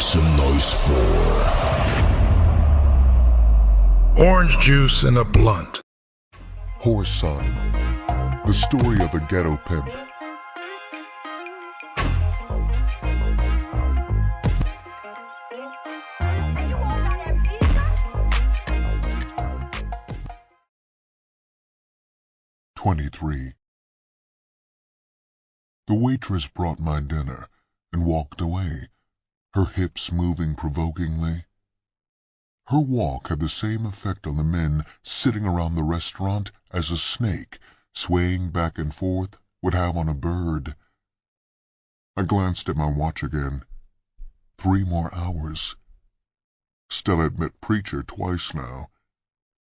some noise for Orange Juice and a Blunt. Whoreson, the story of a ghetto pimp. "23. The waitress brought my dinner and walked away, her hips moving provokingly. Her walk had the same effect on the men sitting around the restaurant as a snake, swaying back and forth, would have on a bird. I glanced at my watch again. 3 more hours. Stella had met Preacher twice now.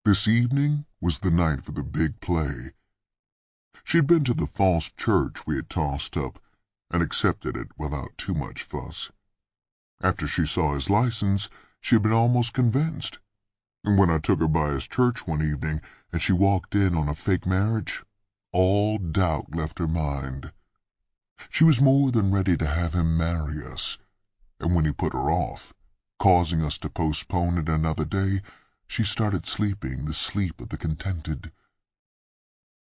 This evening was the night for the big play. She'd been to the false church we had tossed up, and accepted it without too much fuss. After she saw his license, she had been almost convinced. And when I took her by his church one evening, and she walked in on a fake marriage, all doubt left her mind. She was more than ready to have him marry us, and when he put her off, causing us to postpone it another day, she started sleeping the sleep of the contented.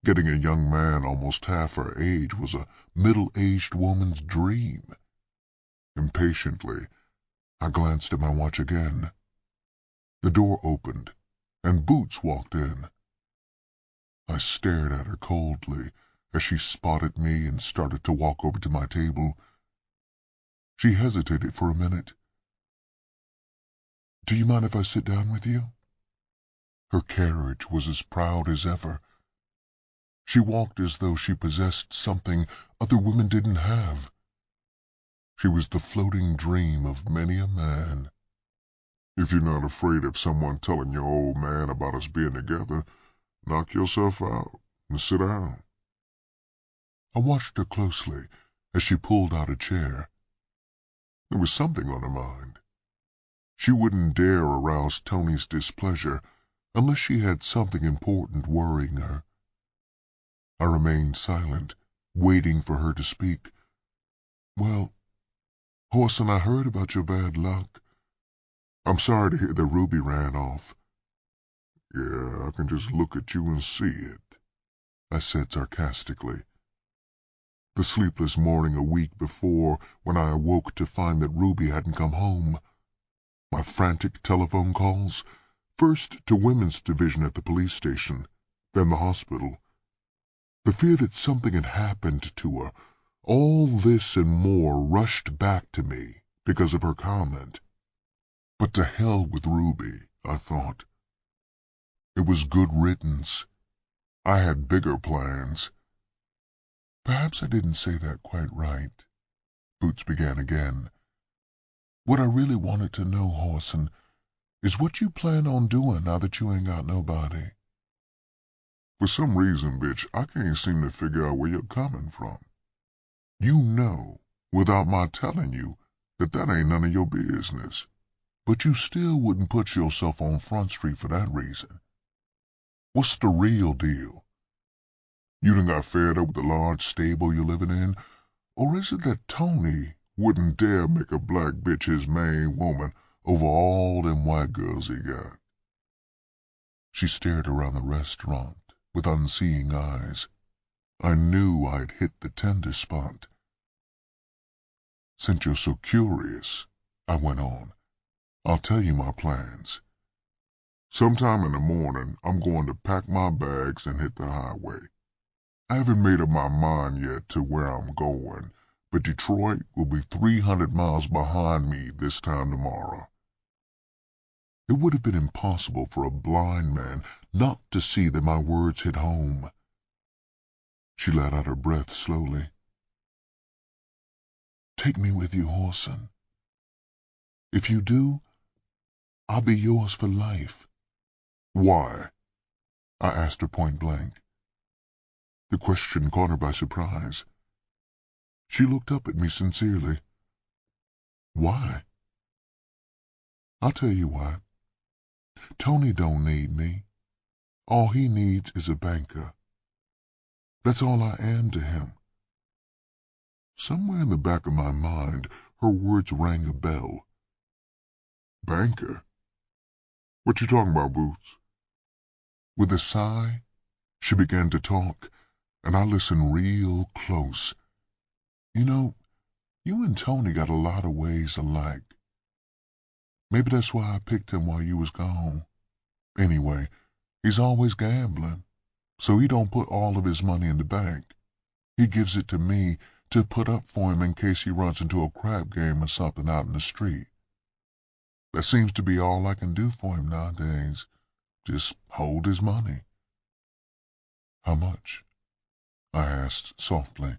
Getting a young man almost half her age was a middle-aged woman's dream. Impatiently, I glanced at my watch again. The door opened, and Boots walked in. I stared at her coldly as she spotted me and started to walk over to my table. She hesitated for a minute. "Do you mind if I sit down with you?" Her carriage was as proud as ever. She walked as though she possessed something other women didn't have. She was the floating dream of many a man. "If you're not afraid of someone telling your old man about us being together, knock yourself out and sit down." I watched her closely as she pulled out a chair. There was something on her mind. She wouldn't dare arouse Tony's displeasure unless she had something important worrying her. I remained silent, waiting for her to speak. "Well, Whoreson, I heard about your bad luck. I'm sorry to hear that Ruby ran off." "Yeah, I can just look at you and see it," I said sarcastically. The sleepless morning a week before, when I awoke to find that Ruby hadn't come home. My frantic telephone calls, first to Women's Division at the police station, then the hospital. The fear that something had happened to her, all this and more rushed back to me because of her comment. But to hell with Ruby, I thought. It was good riddance. I had bigger plans. "Perhaps I didn't say that quite right," Boots began again. "What I really wanted to know, Whoreson, is what you plan on doing now that you ain't got nobody." "For some reason, bitch, I can't seem to figure out where you're coming from. You know, without my telling you, that ain't none of your business. But you still wouldn't put yourself on Front Street for that reason. What's the real deal? You done got fed up with the large stable you're living in? Or is it that Tony wouldn't dare make a black bitch his main woman over all them white girls he got?" She stared around the restaurant with unseeing eyes. I knew I'd hit the tender spot. "Since you're so curious," I went on, "I'll tell you my plans. Sometime in the morning, I'm going to pack my bags and hit the highway. I haven't made up my mind yet to where I'm going, but Detroit will be 300 miles behind me this time tomorrow." It would have been impossible for a blind man not to see that my words hit home. She let out her breath slowly. "Take me with you, Whoreson. If you do, I'll be yours for life." "Why?" I asked her point blank. The question caught her by surprise. She looked up at me sincerely. "Why?" "I'll tell you why. Tony don't need me. All he needs is a banker. That's all I am to him." Somewhere in the back of my mind, her words rang a bell. Banker? What you talking about, Boots? With a sigh, she began to talk, and I listened real close. You know, you and Tony got a lot of ways alike. Maybe that's why I picked him while you was gone. Anyway, he's always gambling, so he don't put all of his money in the bank. He gives it to me to put up for him in case he runs into a crap game or something out in the street. That seems to be all I can do for him nowadays. Just hold his money. How much? I asked softly.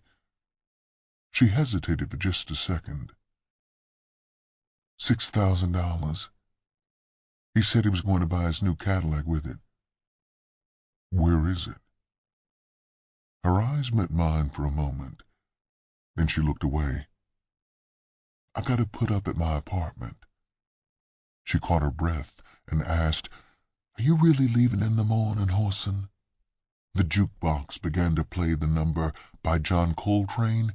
She hesitated for just a second. $6,000. He said he was going to buy his new Cadillac with it. Where is it? Her eyes met mine for a moment. Then she looked away. I got it put up at my apartment. She caught her breath and asked, Are you really leaving in the morning, Whoreson? The jukebox began to play the number by John Coltrane,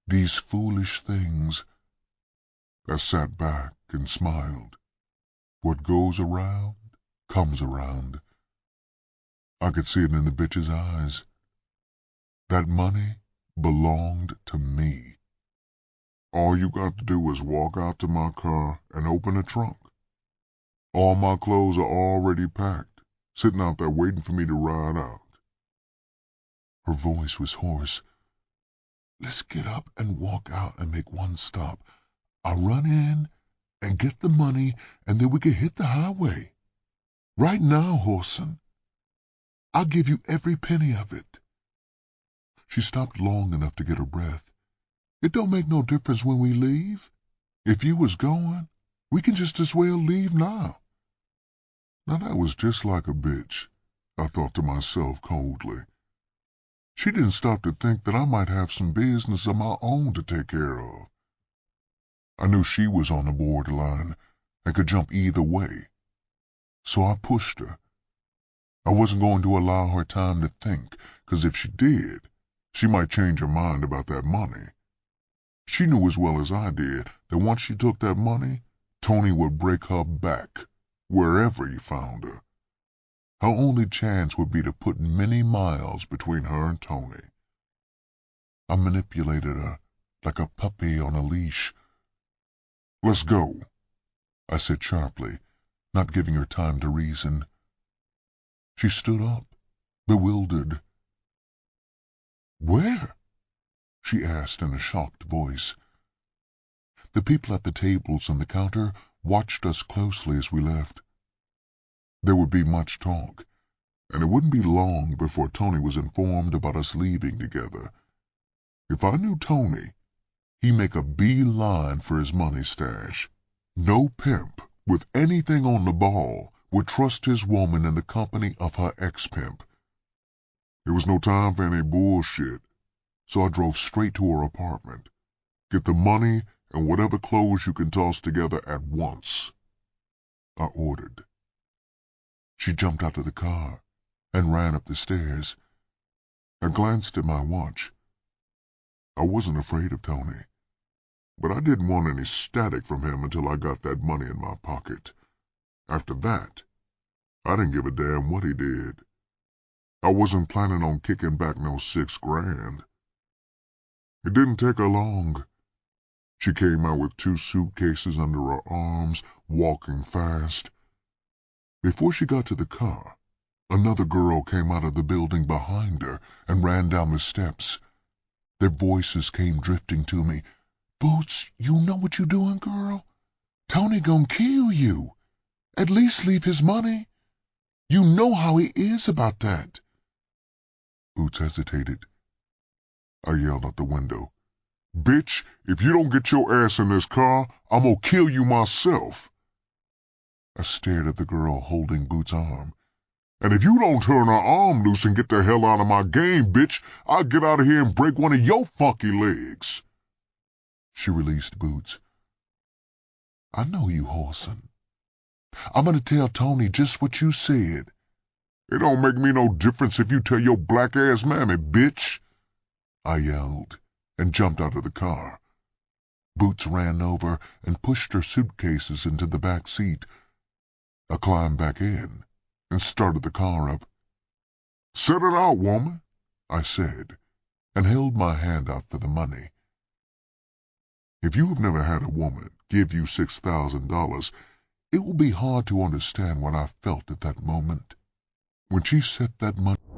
These Foolish Things. I sat back and smiled. What goes around, comes around. I could see it in the bitch's eyes. That money belonged to me. All you got to do is walk out to my car and open the trunk. All my clothes are already packed, sitting out there waiting for me to ride out. Her voice was hoarse. Let's get up and walk out and make one stop. I'll run in and get the money, and then we can hit the highway. Right now, Whoreson. I'll give you every penny of it. She stopped long enough to get her breath. It don't make no difference when we leave. If you was going, we can just as well leave now. Now that was just like a bitch, I thought to myself coldly. She didn't stop to think that I might have some business of my own to take care of. I knew she was on the borderline and could jump either way. So I pushed her. I wasn't going to allow her time to think, 'cause if she did, she might change her mind about that money. She knew as well as I did that once she took that money, Tony would break her back, wherever he found her. Her only chance would be to put many miles between her and Tony. I manipulated her like a puppy on a leash. Let's go, I said sharply, not giving her time to reason. She stood up, bewildered. Where? She asked in a shocked voice. The people at the tables and the counter watched us closely as we left. There would be much talk, and it wouldn't be long before Tony was informed about us leaving together. If I knew Tony, he'd make a beeline for his money stash. No pimp with anything on the ball would trust his woman in the company of her ex-pimp. There was no time for any bullshit, so I drove straight to her apartment. Get the money and whatever clothes you can toss together at once, I ordered. She jumped out of the car and ran up the stairs. I glanced at my watch. I wasn't afraid of Tony, but I didn't want any static from him until I got that money in my pocket. After that, I didn't give a damn what he did. I wasn't planning on kicking back no $6,000. It didn't take her long. She came out with 2 suitcases under her arms, walking fast. Before she got to the car, another girl came out of the building behind her and ran down the steps. Their voices came drifting to me. Boots, you know what you doing, girl? Tony gonna kill you. At least leave his money. You know how he is about that. Boots hesitated. I yelled out the window. Bitch, if you don't get your ass in this car, I'm gonna kill you myself. I stared at the girl holding Boots' arm. And if you don't turn her arm loose and get the hell out of my game, bitch, I'll get out of here and break one of your funky legs. She released Boots. I know you, Whoreson. I'm going to tell Tony just what you said. It don't make me no difference if you tell your black-ass mammy, bitch, I yelled and jumped out of the car. Boots ran over and pushed her suitcases into the back seat. I climbed back in and started the car up. "Set it out, woman," I said, and held my hand out for the money. If you have never had a woman give you $6,000, it will be hard to understand what I felt at that moment. When she set that money